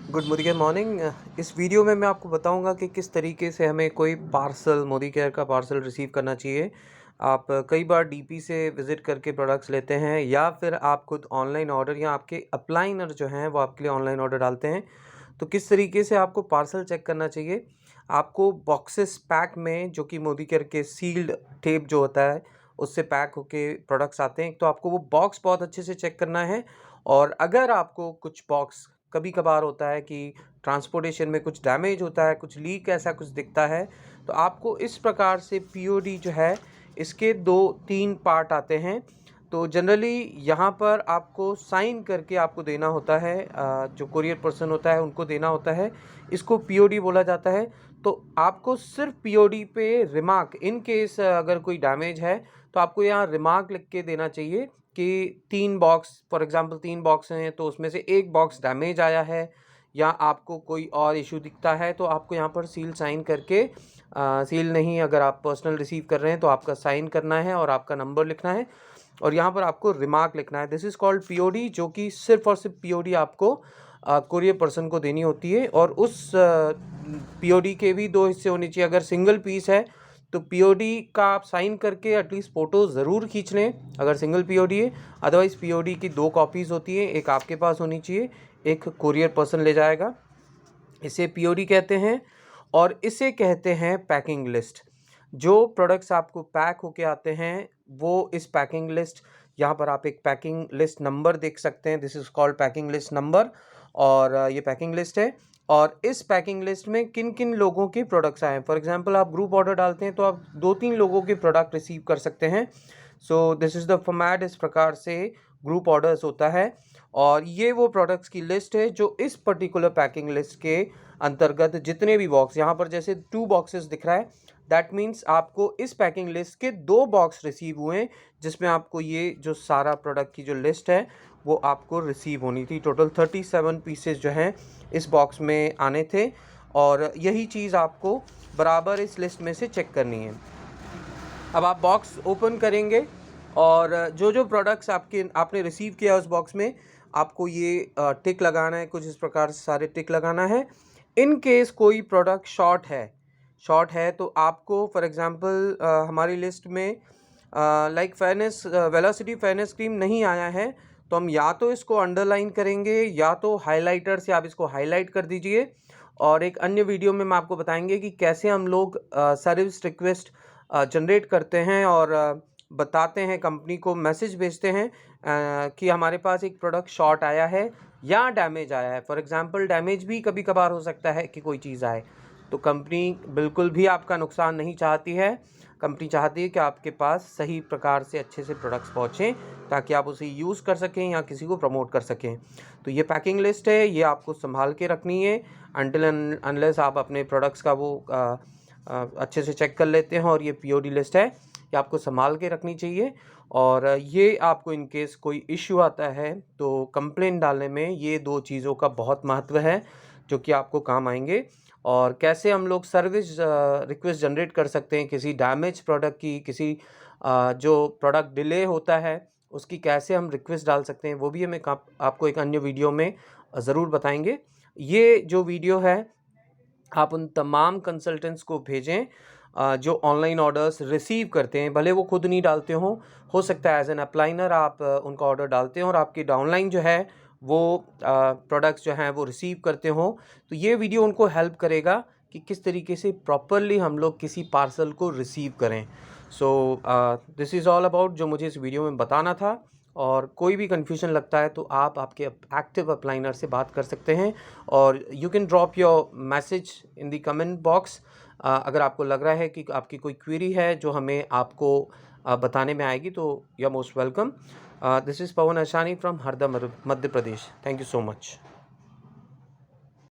Good Modi morning. इस video में मैं आपको बताऊंगा कि किस तरीके से हमें कोई पार्सल मोदी केयर का पार्सल रिसीव करना चाहिए। आप कई बार डीपी से विज़िट करके प्रोडक्ट्स लेते हैं या फिर आप खुद ऑनलाइन ऑर्डर या आपके अप्लाइनर जो हैं वो आपके लिए ऑनलाइन ऑर्डर डालते हैं। तो किस तरीके से आपको पार्सल चेक करना चाहिए, आपको बॉक्सेस पैक में जो कि मोदी केयर के सील्ड टेप जो होता है उससे पैक होके प्रोडक्ट्स आते हैं, तो आपको वो बॉक्स बहुत अच्छे से चेक करना है। और अगर आपको कुछ बॉक्स कभी कभार होता है कि ट्रांसपोर्टेशन में कुछ डैमेज होता है, कुछ लीक ऐसा कुछ दिखता है, तो आपको इस प्रकार से पीओडी जो है इसके 2-3 पार्ट आते हैं। तो जनरली यहाँ पर आपको साइन करके आपको देना होता है, जो कुरियर पर्सन होता है उनको देना होता है। इसको पीओडी बोला जाता है। तो आपको सिर्फ पीओडी पे रिमार्क, इन केस अगर कोई डैमेज है तो आपको यहाँ रिमार्क लिख के देना चाहिए कि 3 बॉक्स, फॉर एग्जांपल 3 बॉक्स हैं तो उसमें से 1 बॉक्स डैमेज आया है या आपको कोई और इशू दिखता है, तो आपको यहाँ पर सील साइन करके, सील नहीं, अगर आप पर्सनल रिसीव कर रहे हैं तो आपका साइन करना है और आपका नंबर लिखना है और यहाँ पर आपको रिमार्क लिखना है। दिस इज़ कॉल्ड पीओडी, जो कि सिर्फ और सिर्फ पीओडी आपको कुरियर पर्सन को देनी होती है। और उस पीओडी के भी 2 हिस्से होने चाहिए। अगर सिंगल पीस है तो पीओडी का आप साइन करके एटलीस्ट फ़ोटो ज़रूर खींच लें अगर सिंगल पीओडी है। अदरवाइज़ पीओडी की 2 कॉपीज़ होती है, एक आपके पास होनी चाहिए, एक कुरियर पर्सन ले जाएगा। इसे पीओडी कहते हैं और इसे कहते हैं पैकिंग लिस्ट। जो प्रोडक्ट्स आपको पैक होके आते हैं वो इस पैकिंग लिस्ट, यहाँ पर आप एक पैकिंग लिस्ट नंबर देख सकते हैं, this is called packing list number. और ये पैकिंग लिस्ट है और इस पैकिंग लिस्ट में किन किन लोगों के प्रोडक्ट्स आए हैं। फॉर एग्जांपल आप ग्रुप ऑर्डर डालते हैं तो आप 2-3 लोगों के प्रोडक्ट रिसीव कर सकते हैं। So this is the format, इस प्रकार से ग्रुप ऑर्डर्स होता है। और ये वो प्रोडक्ट्स की लिस्ट है जो इस पर्टिकुलर पैकिंग लिस्ट के अंतर्गत जितने भी बॉक्स, यहाँ पर जैसे 2 बॉक्सेस दिख रहा है, दैट मीन्स आपको इस पैकिंग लिस्ट के 2 बॉक्स रिसीव हुए हैं जिसमें आपको ये जो सारा प्रोडक्ट की जो लिस्ट है वो आपको रिसीव होनी थी। टोटल 37 पीसेस जो हैं इस बॉक्स में आने थे और यही चीज़ आपको बराबर इस लिस्ट में से चेक करनी है। अब आप बॉक्स ओपन करेंगे और जो जो प्रोडक्ट्स आपने रिसीव किया उस बॉक्स में आपको ये टिक लगाना है, कुछ इस प्रकार से सारे टिक लगाना है। इन केस कोई प्रोडक्ट शॉर्ट है तो आपको, फॉर एग्जांपल हमारी लिस्ट में like fairness velocity fairness cream नहीं आया है, तो हम या तो इसको अंडरलाइन करेंगे या तो हाइलाइटर से आप इसको हाईलाइट कर दीजिए। और एक अन्य वीडियो में हम आपको बताएंगे कि कैसे हम लोग सर्विस रिक्वेस्ट जनरेट करते हैं और बताते हैं, कंपनी को मैसेज भेजते हैं कि हमारे पास एक प्रोडक्ट शॉर्ट आया है या डैमेज आया है। फॉर एग्जांपल डैमेज भी कभी कभार हो सकता है कि कोई चीज़ आए, तो कंपनी बिल्कुल भी आपका नुकसान नहीं चाहती है। कंपनी चाहती है कि आपके पास सही प्रकार से अच्छे से प्रोडक्ट्स पहुँचें ताकि आप उसे यूज़ कर सकें या किसी को प्रमोट कर सकें। तो ये पैकिंग लिस्ट है, ये आपको संभाल के रखनी है अनटिल अनलेस आप अपने प्रोडक्ट्स का वो अच्छे से चेक कर लेते हैं। और ये पीओडी लिस्ट है, ये आपको संभाल के रखनी चाहिए। और ये आपको इन केस कोई इश्यू आता है तो कंप्लेंट डालने में ये 2 चीज़ों का बहुत महत्व है जो कि आपको काम आएंगे। और कैसे हम लोग सर्विस रिक्वेस्ट जनरेट कर सकते हैं किसी डैमेज प्रोडक्ट की, किसी जो प्रोडक्ट डिले होता है उसकी कैसे हम रिक्वेस्ट डाल सकते हैं, वो भी हमें आपको एक अन्य वीडियो में ज़रूर बताएंगे। ये जो वीडियो है आप उन तमाम कंसल्टेंट्स को भेजें जो ऑनलाइन ऑर्डर्स रिसीव करते हैं, भले वो खुद नहीं डालते हों। हो सकता है एज एन अप्लाइनर आप उनका ऑर्डर डालते हैं और आपकी डाउनलाइन जो है वो प्रोडक्ट्स जो हैं वो रिसीव करते हों। तो ये वीडियो उनको हेल्प करेगा कि किस तरीके से प्रॉपरली हम लोग किसी पार्सल को रिसीव करें। So this is all about जो मुझे इस वीडियो में बताना था। और कोई भी कन्फ्यूजन लगता है तो आप आपके एक्टिव अप्लाइनर से बात कर सकते हैं और you can drop your message in the comment box. अगर आपको लग रहा है कि आपकी कोई क्वेरी है जो हमें आपको बताने में आएगी तो you are most welcome. This is Pawan Ashani from Harda, Madhya Pradesh. Thank you so much.